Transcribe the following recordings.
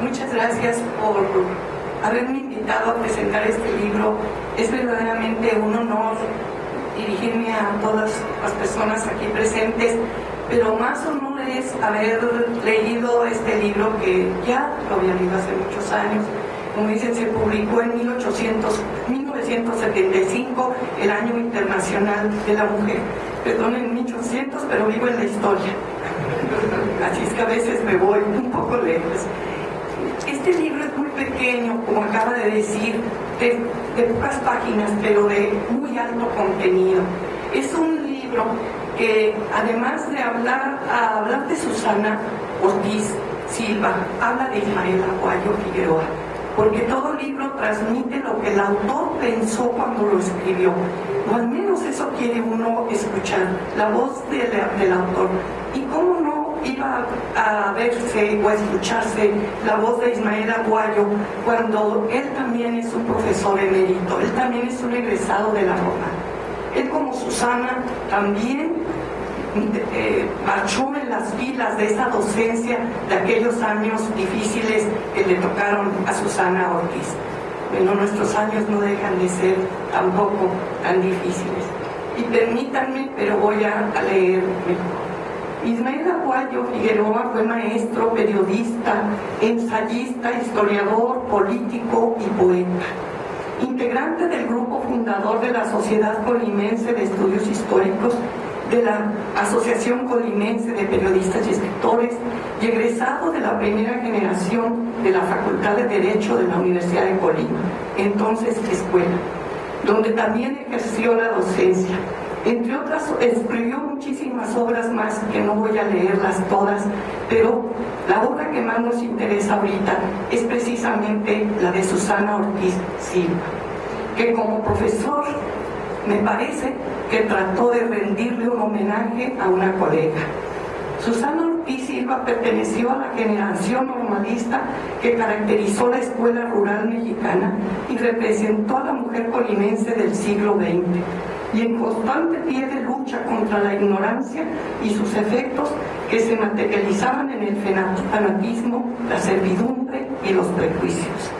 Muchas gracias por haberme invitado a presentar este libro. Es verdaderamente un honor dirigirme a todas las personas aquí presentes, pero más honor es haber leído este libro que ya lo había leído hace muchos años. Como dicen, se publicó en 1975, el Año Internacional de la Mujer. Perdón, en 1800, pero vivo en la historia. Así es que a veces me voy un poco lejos. Este libro es muy pequeño, como acaba de decir, de pocas páginas, pero de muy alto contenido. Es un libro que, además de hablar de Susana Ortiz Silva, habla de Ismael Aguayo Figueroa, porque todo libro transmite lo que el autor pensó cuando lo escribió, o al menos eso quiere uno escuchar, la voz del autor. ¿Y cómo no iba a verse o a escucharse la voz de Ismael Aguayo cuando él también es un profesor emérito, él también es un egresado de la Roma? Él, como Susana, también marchó en las filas de esa docencia de aquellos años difíciles que le tocaron a Susana Ortiz. Bueno, nuestros años no dejan de ser tampoco tan difíciles. Y permítanme, pero voy a leer mejor. Ismael Aguayo Figueroa fue maestro, periodista, ensayista, historiador, político y poeta. Integrante del grupo fundador de la Sociedad Colimense de Estudios Históricos, de la Asociación Colimense de Periodistas y Escritores, y egresado de la primera generación de la Facultad de Derecho de la Universidad de Colima, entonces escuela, donde también ejerció la docencia. Entre otras, escribió muchísimas obras más que no voy a leerlas todas, pero la obra que más nos interesa ahorita es precisamente la de Susana Ortiz Silva, que como profesor me parece que trató de rendirle un homenaje a una colega. Susana Ortiz Silva perteneció a la generación normalista que caracterizó la escuela rural mexicana y representó a la mujer colimense del siglo XX, y en constante pie de lucha contra la ignorancia y sus efectos que se materializaban en el fanatismo, la servidumbre y los prejuicios.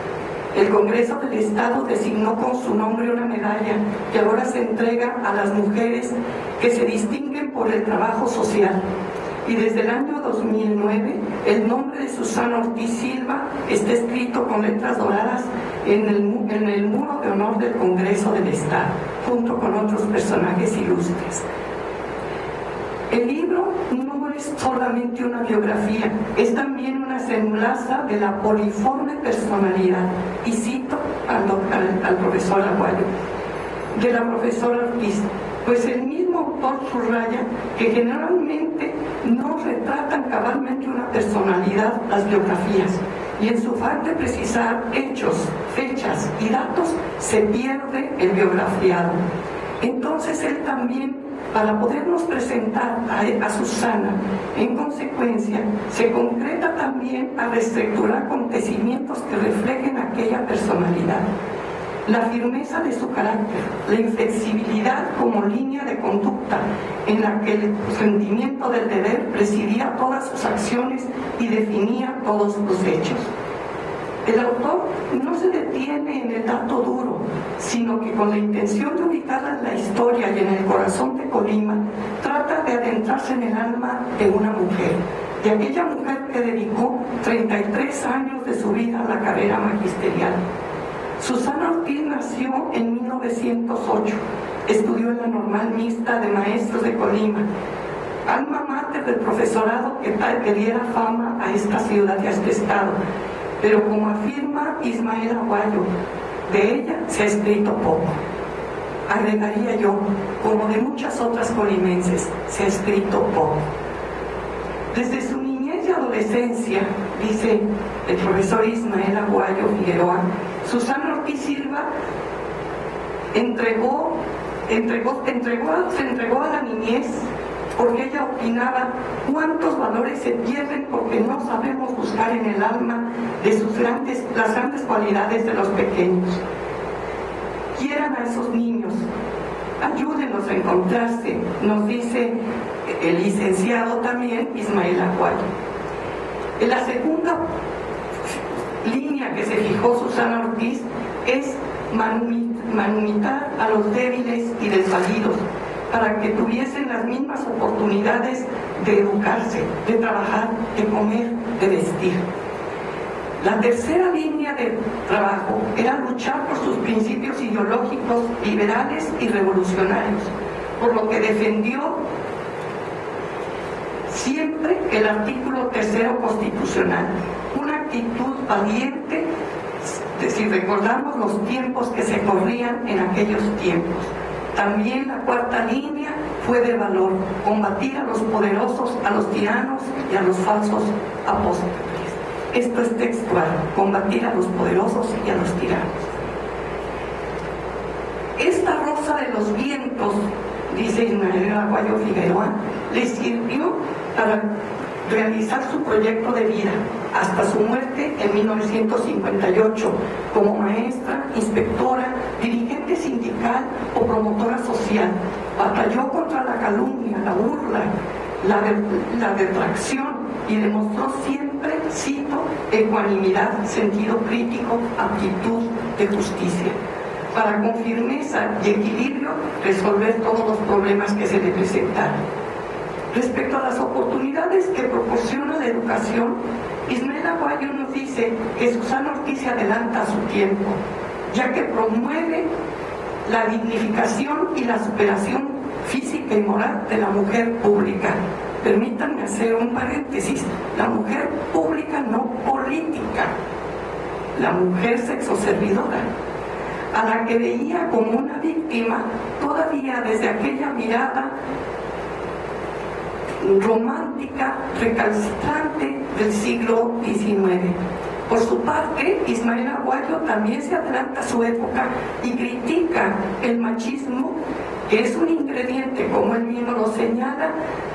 El Congreso del Estado designó con su nombre una medalla que ahora se entrega a las mujeres que se distinguen por el trabajo social. Y desde el año 2009, el nombre de Susana Ortiz Silva está escrito con letras doradas en el muro de honor del Congreso del Estado, junto con otros personajes ilustres. El libro no es solamente una biografía, es también una semblanza de la poliforme personalidad, y cito al profesor Aguayo, de la profesora Ortiz, pues el mismo autor subraya que generalmente no retratan cabalmente una personalidad las biografías, y en su afán de precisar hechos, fechas y datos se pierde el biografiado. Entonces él también, para podernos presentar a Susana, en consecuencia, se concreta también a reestructurar acontecimientos que reflejen aquella personalidad. La firmeza de su carácter, la inflexibilidad como línea de conducta en la que el sentimiento del deber presidía todas sus acciones y definía todos los hechos. El autor no se detiene en el dato duro, sino que con la intención de ubicarla en la historia y en el corazón de Colima, trata de adentrarse en el alma de una mujer, de aquella mujer que dedicó 33 años de su vida a la carrera magisterial. Susana Ortiz nació en 1908, estudió en la Normal Mixta de Maestros de Colima, alma mater del profesorado que diera fama a esta ciudad y a este estado. Pero como afirma Ismael Aguayo, de ella se ha escrito poco. Agregaría yo, como de muchas otras colimenses, se ha escrito poco. Desde su niñez y adolescencia, dice el profesor Ismael Aguayo Figueroa, Susana Ortiz Silva se entregó a la niñez porque ella opinaba cuántos valores se pierden porque no sabemos buscar en el alma de las grandes cualidades de los pequeños. Quieran a esos niños, ayúdenos a encontrarse, nos dice el licenciado también Ismael Aguayo. En la segunda línea que se fijó Susana Ortiz es manumitar a los débiles y desvalidos para que tuviesen las mismas oportunidades de educarse, de trabajar, de comer, de vestir. La tercera línea de trabajo era luchar por sus principios ideológicos liberales y revolucionarios, por lo que defendió siempre el artículo 3º constitucional, una actitud valiente si recordamos los tiempos que se corrían en aquellos tiempos. También la cuarta línea fue de valor, combatir a los poderosos, a los tiranos y a los falsos apóstoles. Esto es textual, combatir a los poderosos y a los tiranos. Esta rosa de los vientos, dice Ismael Aguayo Figueroa, le sirvió para realizar su proyecto de vida hasta su muerte en 1958 como maestra, inspectora, dirigente sindical o promotora social. Batalló contra la calumnia, la burla, la detracción y demostró siempre, cito, ecuanimidad, sentido crítico, aptitud de justicia, para con firmeza y equilibrio resolver todos los problemas que se le presentaron. Respecto a las oportunidades que proporciona la educación, Ismael Aguayo nos dice que Susana Ortiz se adelanta a su tiempo, ya que promueve la dignificación y la superación física y moral de la mujer pública. Permítanme hacer un paréntesis: la mujer pública, no política, la mujer sexoservidora, a la que veía como una víctima todavía desde aquella mirada romántica, recalcitrante del siglo XIX. Por su parte, Ismael Aguayo también se adelanta a su época y critica el machismo, que es un ingrediente, como él mismo lo señala,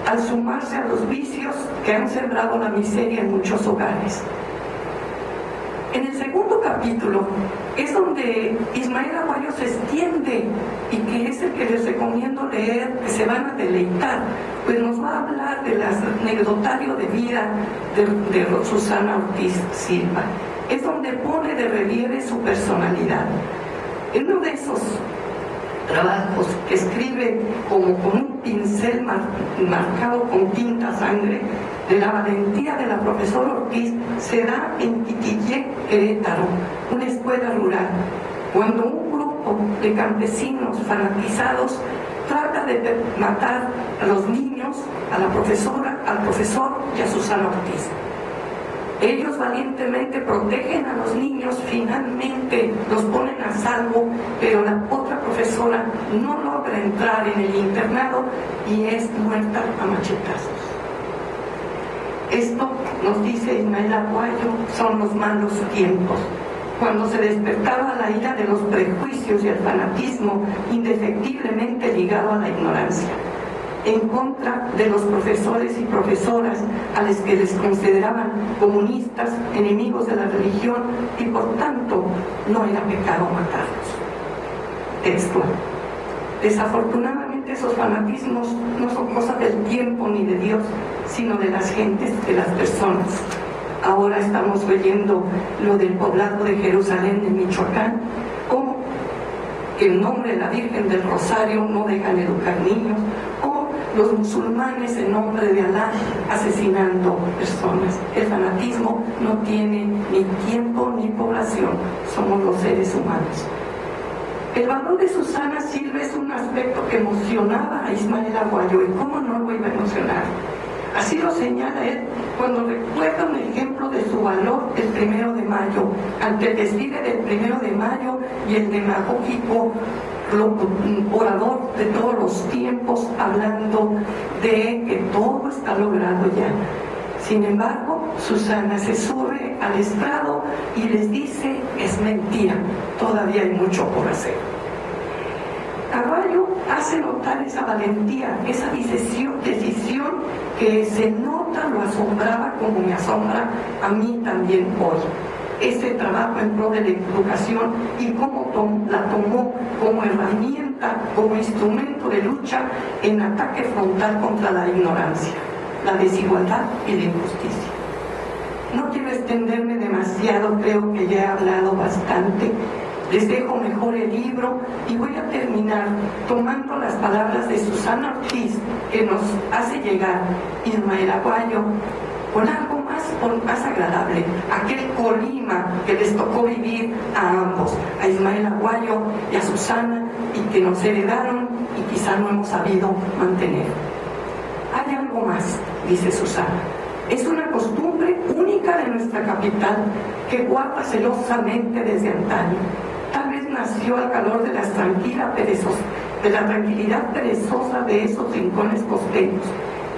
al sumarse a los vicios que han sembrado la miseria en muchos hogares. En el segundo capítulo es donde Ismael Aguayo se extiende y que es el que les recomiendo leer, que se van a deleitar, pues nos va a hablar del anecdotario de vida de Susana Ortiz Silva. Es donde pone de relieve su personalidad. En uno de esos trabajos que escribe como con un pincel marcado con tinta sangre, de la valentía de la profesora Ortiz, se da en Pitillé, Querétaro, una escuela rural, cuando un grupo de campesinos fanatizados trata de matar a los niños, a la profesora, al profesor y a Susana Ortiz. Ellos valientemente protegen a los niños, finalmente los ponen a salvo, pero la otra profesora no logra entrar en el internado y es muerta a machetazos. Esto, nos dice Ismael Aguayo, son los malos tiempos, cuando se despertaba la ira de los prejuicios y el fanatismo indefectiblemente ligado a la ignorancia, en contra de los profesores y profesoras a los que les consideraban comunistas, enemigos de la religión, y por tanto no era pecado matarlos. Textual. Desafortunadamente esos fanatismos no son cosas del tiempo ni de Dios, sino de las gentes, de las personas. Ahora estamos leyendo lo del poblado de Jerusalén de Michoacán, como que en nombre de la Virgen del Rosario no dejan educar niños, o los musulmanes en nombre de Alá asesinando personas. El fanatismo no tiene ni tiempo ni población, somos los seres humanos. El valor de Susana Silva es un aspecto que emocionaba a Ismael Aguayo, y cómo no lo iba a emocionar. Así lo señala él cuando recuerda un ejemplo de su valor el 1 de mayo, ante el desfile del 1 de mayo y el demagógico orador de todos los tiempos, hablando de que todo está logrado ya. Sin embargo, Susana se sube al estrado y les dice: es mentira, todavía hay mucho por hacer. Aguayo hace notar esa valentía, esa decisión que se nota, lo asombraba como me asombra a mí también hoy. Ese trabajo en pro de la educación y cómo la tomó como herramienta, como instrumento de lucha en ataque frontal contra la ignorancia, la desigualdad y la injusticia. No quiero extenderme demasiado, creo que ya he hablado bastante. Les dejo mejor el libro y voy a terminar tomando las palabras de Susana Ortiz, que nos hace llegar Ismael Aguayo, con algo más agradable, aquel Colima que les tocó vivir a ambos, a Ismael Aguayo y a Susana, y que nos heredaron y quizá no hemos sabido mantener. Hay algo más, dice Susana. Es una costumbre única de nuestra capital que guarda celosamente desde antaño. Tal vez nació al calor de la tranquilidad perezosa de esos rincones costeños.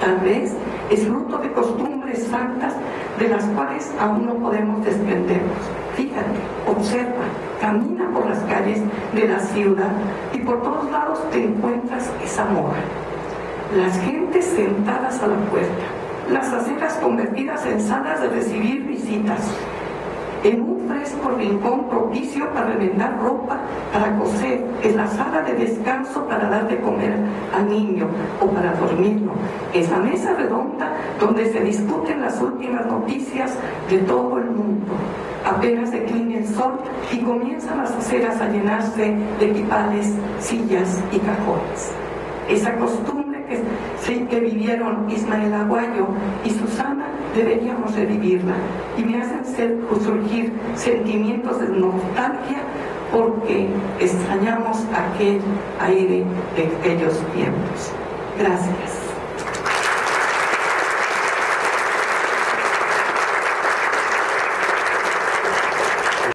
Tal vez es fruto de costumbres santas de las cuales aún no podemos desprendernos. Fíjate, observa, camina por las calles de la ciudad y por todos lados te encuentras esa moda. Las gentes sentadas a la puerta, las aceras convertidas en salas de recibir visitas, en un fresco rincón propicio para remendar ropa, para coser, en la sala de descanso para dar de comer al niño o para dormirlo, es la mesa redonda donde se discuten las últimas noticias de todo el mundo. Apenas declina el sol y comienzan las aceras a llenarse de equipales, sillas y cajones. Esa costumbre que vivieron Ismael Aguayo y Susana deberíamos revivirla, y me hacen surgir sentimientos de nostalgia porque extrañamos aquel aire de aquellos tiempos. Gracias.